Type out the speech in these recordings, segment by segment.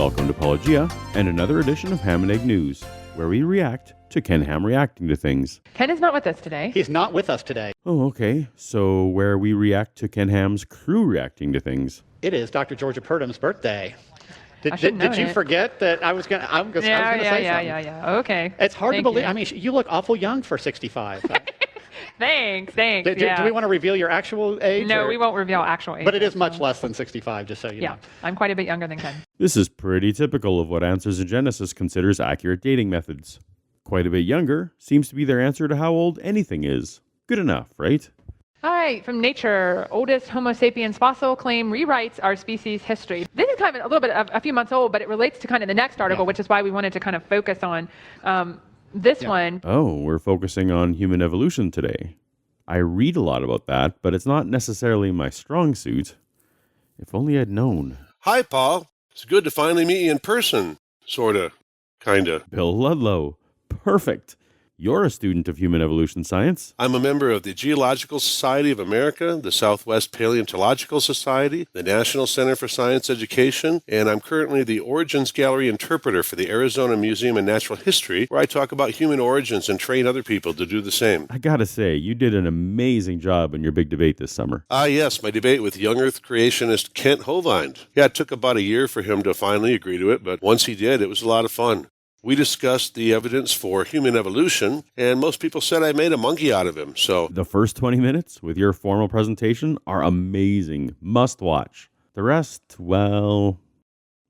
Welcome to Paulogia and another edition of Ham and Egg News, where we react to Ken Ham reacting to things. Ken is not with us today. He's not with us today. Oh, okay. So where we react to Ken Ham's crew reacting to things. It is Dr. Georgia Purdom's birthday. Did you forget that I was going to say something? Yeah. Okay. It's hard to believe. I mean, you look awful young for 65. Thanks. Do we want to reveal your actual age? No, we won't reveal actual age. But it is much less than 65, just so you know. Yeah, I'm quite a bit younger than Ken. This is pretty typical of what Answers in Genesis considers accurate dating methods. Quite a bit younger seems to be their answer to how old anything is. Good enough, right? All right, from Nature, oldest Homo sapiens fossil claim rewrites our species history. This is kind of a little bit of a few months old, but it relates to kind of the next article, which is why we wanted to kind of focus on this one. Oh, we're focusing on human evolution today. I read a lot about that, but it's not necessarily my strong suit. If only I'd known. Hi, Paul. It's good to finally meet you in person. Sorta. Kinda. Bill Ludlow. Perfect. You're a student of human evolution science. I'm a member of the Geological Society of America, the Southwest Paleontological Society, the National Center for Science Education, and I'm currently the Origins Gallery interpreter for the Arizona Museum of Natural History, where I talk about human origins and train other people to do the same. I gotta say, you did an amazing job in your big debate this summer. Yes, my debate with young Earth creationist Kent Hovind. Yeah, it took about a year for him to finally agree to it, but once he did, it was a lot of fun. We discussed the evidence for human evolution, and most people said I made a monkey out of him, so... The first 20 minutes with your formal presentation are amazing. Must watch. The rest, well...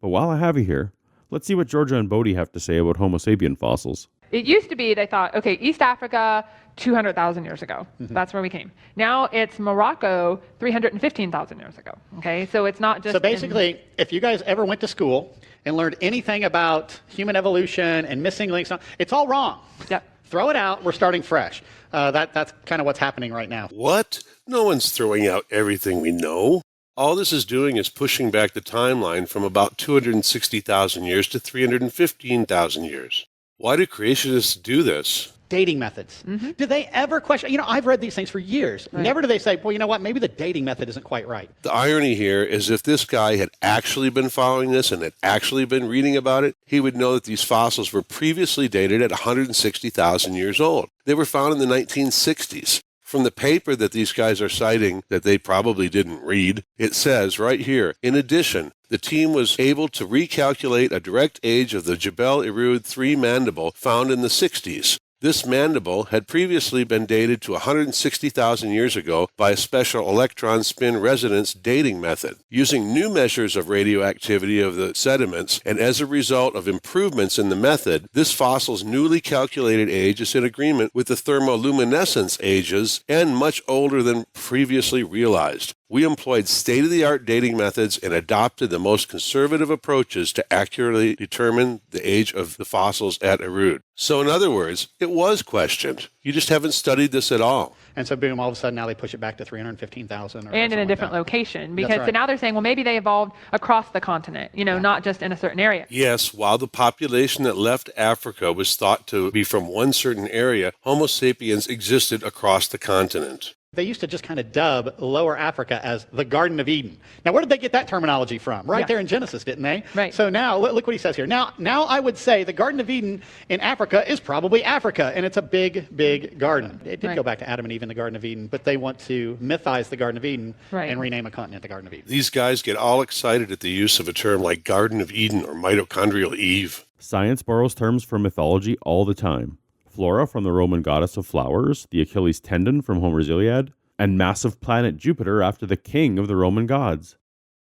But while I have you here, let's see what Georgia and Bodie have to say about Homo sapien fossils. It used to be, they thought, okay, East Africa, 200,000 years ago. Mm-hmm. That's where we came. Now it's Morocco, 315,000 years ago. Okay, so it's not just... So basically, if you guys ever went to school and learned anything about human evolution and missing links, it's all wrong. Yep. Throw it out. We're starting fresh. That's kind of what's happening right now. What? No one's throwing out everything we know. All this is doing is pushing back the timeline from about 260,000 years to 315,000 years. Why do creationists do this? Dating methods. Mm-hmm. Do they ever question? I've read these things for years. Right. Never do they say, well, you know what, maybe the dating method isn't quite right. The irony here is if this guy had actually been following this and had actually been reading about it, he would know that these fossils were previously dated at 160,000 years old. They were found in the 1960s. From the paper that these guys are citing that they probably didn't read, it says right here, in addition, the team was able to recalculate a direct age of the Jebel Irhoud 3 mandible found in the 60s. This mandible had previously been dated to 160,000 years ago by a special electron spin resonance dating method. Using new measures of radioactivity of the sediments, and as a result of improvements in the method, this fossil's newly calculated age is in agreement with the thermoluminescence ages and much older than previously realized. We employed state-of-the-art dating methods and adopted the most conservative approaches to accurately determine the age of the fossils at Irhoud. So in other words, it was questioned. You just haven't studied this at all. And so boom, all of a sudden now they push it back to 315,000. And in a different location. Because so now they're saying, well, maybe they evolved across the continent, not just in a certain area. Yes, while the population that left Africa was thought to be from one certain area, Homo sapiens existed across the continent. They used to just kind of dub Lower Africa as the Garden of Eden. Now, where did they get that terminology from? Right there in Genesis, didn't they? Right. So now, look what he says here. Now I would say the Garden of Eden in Africa is probably Africa, and it's a big, big garden. It did go back to Adam and Eve in the Garden of Eden, but they want to mythize the Garden of Eden and rename a continent the Garden of Eden. These guys get all excited at the use of a term like Garden of Eden or mitochondrial Eve. Science borrows terms from mythology all the time. Flora from the Roman goddess of flowers, the Achilles tendon from Homer's Iliad, and massive planet Jupiter after the king of the Roman gods.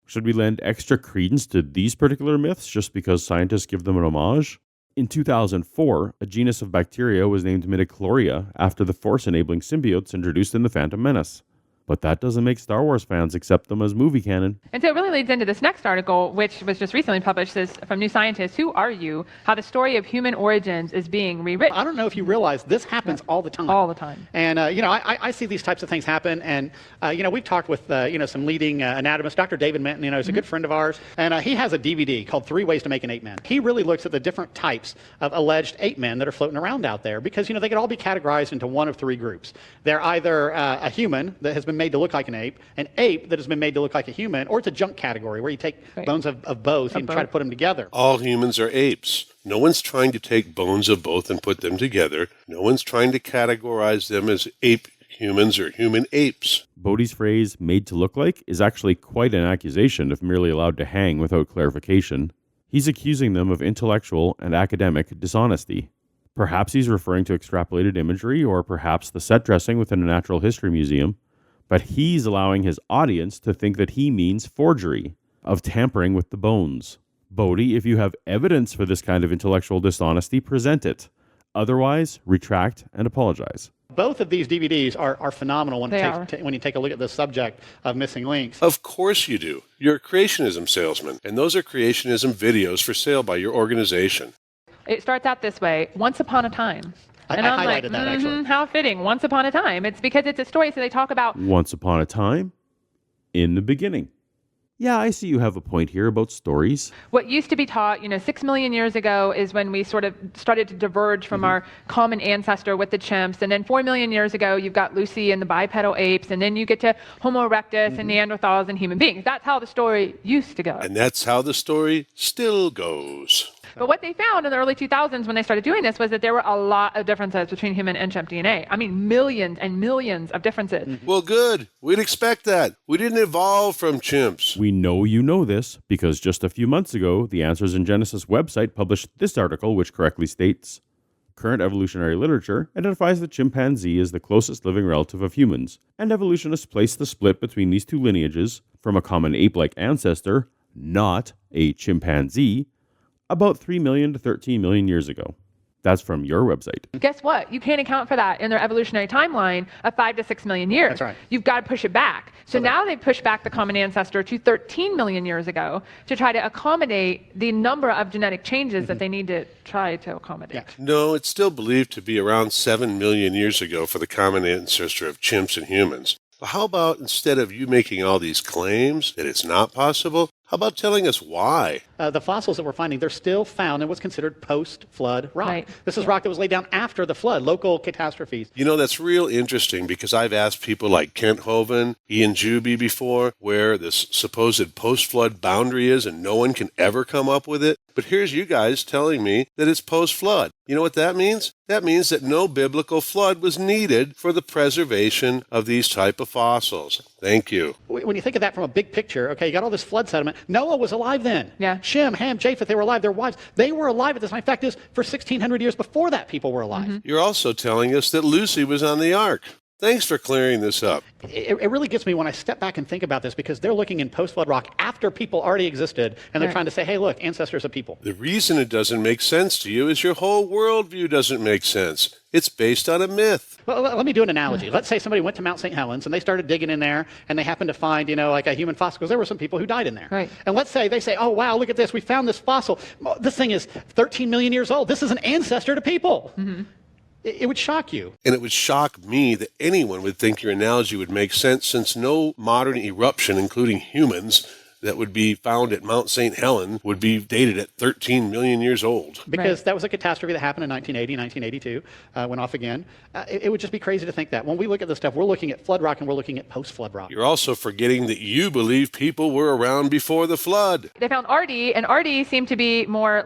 Should we lend extra credence to these particular myths just because scientists give them an homage? In 2004, a genus of bacteria was named Midichlorians after the force-enabling symbiotes introduced in The Phantom Menace. But that doesn't make Star Wars fans accept them as movie canon. And so it really leads into this next article, which was just recently published, says, from New Scientist, Who Are You? How the Story of Human Origins is Being Rewritten. I don't know if you realize this happens all the time. All the time. And, I see these types of things happen. And, we've talked with, some leading anatomists. Dr. David Menton, is a good friend of ours. And he has a DVD called 3 Ways to Make an Ape Man. He really looks at the different types of alleged ape men that are floating around out there because, they could all be categorized into one of 3 groups. They're either a human that has been made to look like an ape that has been made to look like a human, or it's a junk category where you take bones of both and try to put them together. All humans are apes. No one's trying to take bones of both and put them together. No one's trying to categorize them as ape humans or human apes. Bodie's phrase, made to look like, is actually quite an accusation if merely allowed to hang without clarification. He's accusing them of intellectual and academic dishonesty. Perhaps he's referring to extrapolated imagery, or perhaps the set dressing within a natural history museum, but he's allowing his audience to think that he means forgery, of tampering with the bones. Bodie, if you have evidence for this kind of intellectual dishonesty, present it. Otherwise, retract and apologize. Both of these DVDs are phenomenal when you take a look at the subject of missing links. Of course you do. You're a creationism salesman, and those are creationism videos for sale by your organization. It starts out this way, once upon a time. And I highlighted that, actually. How fitting, once upon a time. It's because it's a story, so they talk about... Once upon a time, in the beginning. Yeah, I see you have a point here about stories. What used to be taught, 6 million years ago is when we sort of started to diverge from our common ancestor with the chimps. And then 4 million years ago, you've got Lucy and the bipedal apes. And then you get to Homo erectus and Neanderthals and human beings. That's how the story used to go. And that's how the story still goes. But what they found in the early 2000s when they started doing this was that there were a lot of differences between human and chimp DNA. I mean, millions and millions of differences. Well, good. We'd expect that. We didn't evolve from chimps. We know you know this because just a few months ago, the Answers in Genesis website published this article, which correctly states, current evolutionary literature identifies the chimpanzee as the closest living relative of humans, and evolutionists place the split between these two lineages from a common ape-like ancestor, not a chimpanzee, about 3 million to 13 million years ago. That's from your website. Guess what? You can't account for that in their evolutionary timeline of 5 to 6 million years. That's right. You've got to push it back. So now they've pushed back the common ancestor to 13 million years ago to try to accommodate the number of genetic changes that they need to try to accommodate. Yeah. No, it's still believed to be around 7 million years ago for the common ancestor of chimps and humans. But how about instead of you making all these claims that it's not possible, how about telling us why? The fossils that we're finding, they're still found in what's considered post-flood rock. Right. This is rock that was laid down after the flood, local catastrophes. You know, that's real interesting because I've asked people like Kent Hovind, Ian Juby before, where this supposed post-flood boundary is and no one can ever come up with it. But here's you guys telling me that it's post-flood. You know what that means? That means that no biblical flood was needed for the preservation of these type of fossils. Thank you. When you think of that from a big picture, okay, you got all this flood sediment. Noah was alive then. Yeah. Shem, Ham, Japheth, they were alive. Their wives, they were alive at this time. In fact, for 1,600 years before that, people were alive. You're also telling us that Lucy was on the ark. Thanks for clearing this up. It really gets me when I step back and think about this because they're looking in post-flood rock after people already existed, and they're trying to say, hey, look, ancestors of people. The reason it doesn't make sense to you is your whole worldview doesn't make sense. It's based on a myth. Well, let me do an analogy. Let's say somebody went to Mount St. Helens and they started digging in there and they happened to find, like a human fossil because there were some people who died in there. Right. And let's say they say, oh, wow, look at this. We found this fossil. This thing is 13 million years old. This is an ancestor to people. It would shock you. And it would shock me that anyone would think your analogy would make sense since no modern eruption, including humans, that would be found at Mount St. Helen would be dated at 13 million years old. Because that was a catastrophe that happened in 1980, 1982, went off again. It would just be crazy to think that. When we look at this stuff, we're looking at flood rock and we're looking at post-flood rock. You're also forgetting that you believe people were around before the flood. They found Artie, and Artie seemed to be more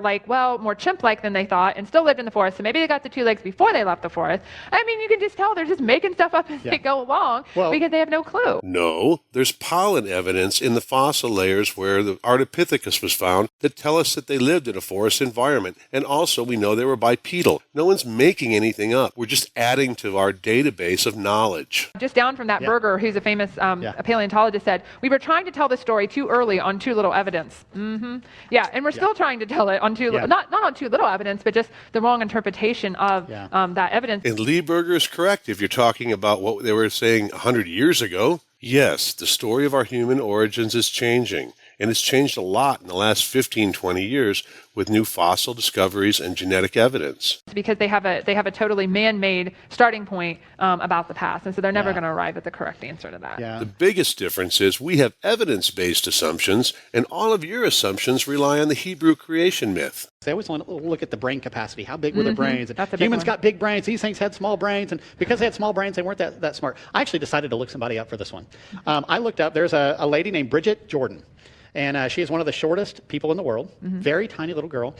chimp-like than they thought, and still lived in the forest. So maybe they got the 2 legs before they left the forest. I mean, you can just tell they're just making stuff up as they go along because they have no clue. No, there's pollen evidence in the fossil layers where the Ardipithecus was found that tell us that they lived in a forest environment. And also we know they were bipedal. No one's making anything up. We're just adding to our database of knowledge. Just down from that Berger, who's a famous a paleontologist, said, we were trying to tell the story too early on too little evidence. Yeah, and we're still trying to tell it on not on too little evidence, but just the wrong interpretation of that evidence. And Lee Berger is correct if you're talking about what they were saying 100 years ago. Yes, the story of our human origins is changing, and it's changed a lot in the last 15, 20 years with new fossil discoveries and genetic evidence. Because they have a totally man-made starting point about the past, and so they're never going to arrive at the correct answer to that. The biggest difference is we have evidence-based assumptions, and all of your assumptions rely on the Hebrew creation myth. They always want to look at the brain capacity. How big were their brains? And That's a big humans one. got big brains. These things had small brains. And because they had small brains, they weren't that smart. I actually decided to look somebody up for this one. I looked up, there's a lady named Bridget Jordan. And she is one of the shortest people in the world. Very tiny little girl.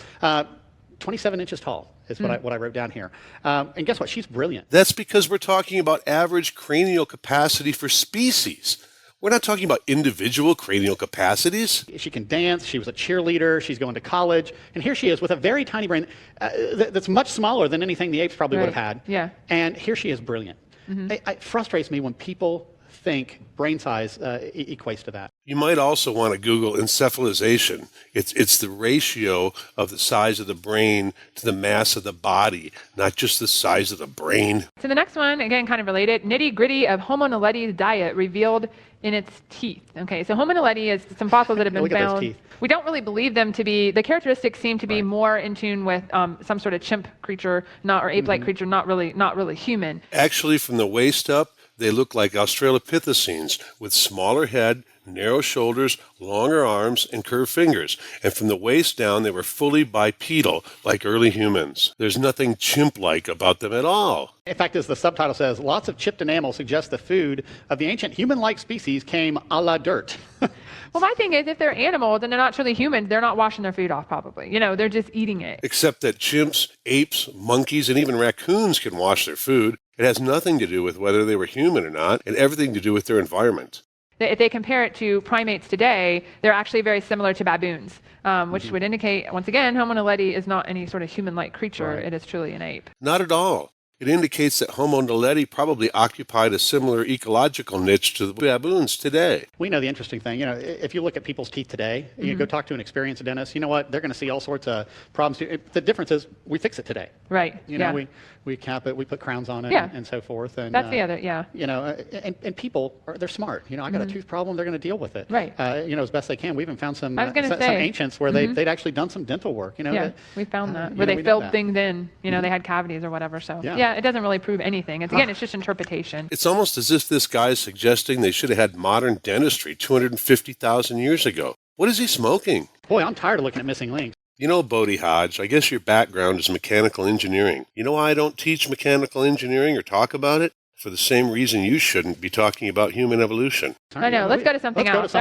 27 inches tall is what I wrote down here. And guess what? She's brilliant. That's because we're talking about average cranial capacity for species. We're not talking about individual cranial capacities. She can dance. She was a cheerleader. She's going to college. And here she is with a very tiny brain that's much smaller than anything the apes probably would have had. Yeah. And here she is brilliant. It frustrates me when people think brain size equates to that. You might also want to Google encephalization. It's the ratio of the size of the brain to the mass of the body, not just the size of the brain. So the next one, again, kind of related, nitty-gritty of Homo Naledi's diet revealed in its teeth. Okay, so Homo Naledi is some fossils that have been Look at those found. teeth. We don't really believe them to be, the characteristics seem to be more in tune with some sort of chimp creature, or ape-like creature, not really human. Actually, from the waist up, they look like Australopithecines with smaller head, narrow shoulders, longer arms, and curved fingers. And from the waist down, they were fully bipedal, like early humans. There's nothing chimp-like about them at all. In fact, as the subtitle says, lots of chipped enamel suggests the food of the ancient human-like species came a la dirt. Well, my thing is, if they're animals and they're not truly humans, they're not washing their food off probably. They're just eating it. Except that chimps, apes, monkeys, and even raccoons can wash their food. It has nothing to do with whether they were human or not, and everything to do with their environment. If they compare it to primates today, they're actually very similar to baboons, which would indicate, once again, Homo naledi is not any sort of human-like creature. It is truly an ape. Not at all. It indicates that Homo naledi probably occupied a similar ecological niche to the baboons today. We know the interesting thing, if you look at people's teeth today, you go talk to an experienced dentist, you know what, they're going to see all sorts of problems. The difference is we fix it today. Right. We cap it, we put crowns on it, and so forth. And that's the other, and people, they're smart. I got a tooth problem, they're going to deal with it. Right. As best they can. We even found some say, ancients where they'd actually done some dental work. We found that. Where they filled things in, they had cavities or whatever. So, it doesn't really prove anything. It's just interpretation. It's almost as if this guy is suggesting they should have had modern dentistry 250,000 years ago. What is he smoking? Boy, I'm tired of looking at missing links. Bodie Hodge, I guess your background is mechanical engineering. You know why I don't teach mechanical engineering or talk about it? For the same reason you shouldn't be talking about human evolution. I know. Let's go to something else. So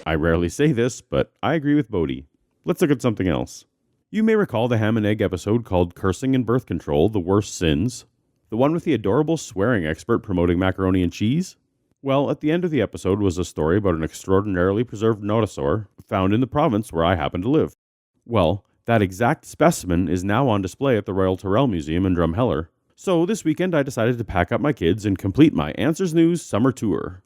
I rarely say this, but I agree with Bodie. Let's look at something else. You may recall the ham and egg episode called Cursing and Birth Control, The Worst Sins. The one with the adorable swearing expert promoting macaroni and cheese? Well, at the end of the episode was a story about an extraordinarily preserved nodosaur found in the province where I happen to live. Well, that exact specimen is now on display at the Royal Tyrrell Museum in Drumheller. So this weekend I decided to pack up my kids and complete my Answers News summer tour.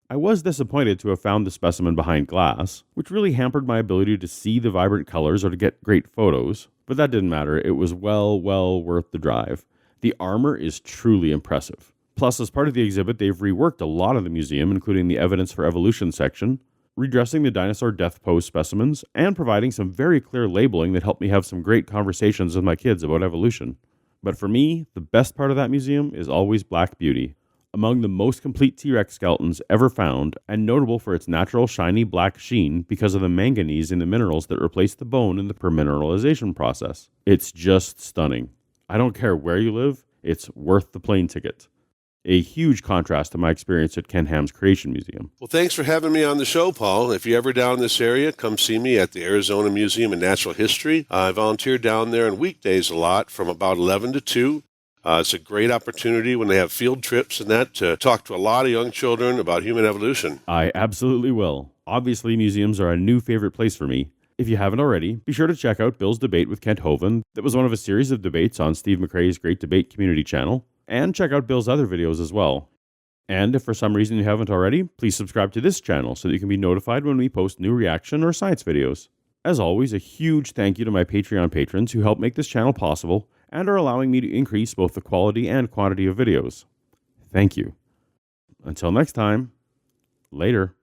I was disappointed to have found the specimen behind glass, which really hampered my ability to see the vibrant colors or to get great photos, but that didn't matter. It was well worth the drive. The armor is truly impressive. Plus, as part of the exhibit, they've reworked a lot of the museum, including the Evidence for Evolution section, redressing the dinosaur death pose specimens, and providing some very clear labeling that helped me have some great conversations with my kids about evolution. But for me, the best part of that museum is always Black Beauty, among the most complete T-Rex skeletons ever found, and notable for its natural shiny black sheen because of the manganese in the minerals that replace the bone in the permineralization process. It's just stunning. I don't care where you live, it's worth the plane ticket. A huge contrast to my experience at Ken Ham's Creation Museum. Well, thanks for having me on the show, Paul. If you're ever down in this area, come see me at the Arizona Museum of Natural History. I volunteer down there on weekdays a lot from about 11 to 2. It's a great opportunity when they have field trips and that to talk to a lot of young children about human evolution. I absolutely will. Obviously, museums are a new favorite place for me. If you haven't already, be sure to check out Bill's debate with Kent Hovind. That was one of a series of debates on Steve McRae's Great Debate Community channel. And check out Bill's other videos as well. And if for some reason you haven't already, please subscribe to this channel so that you can be notified when we post new reaction or science videos. As always, a huge thank you to my Patreon patrons who help make this channel possible and are allowing me to increase both the quality and quantity of videos. Thank you. Until next time, later.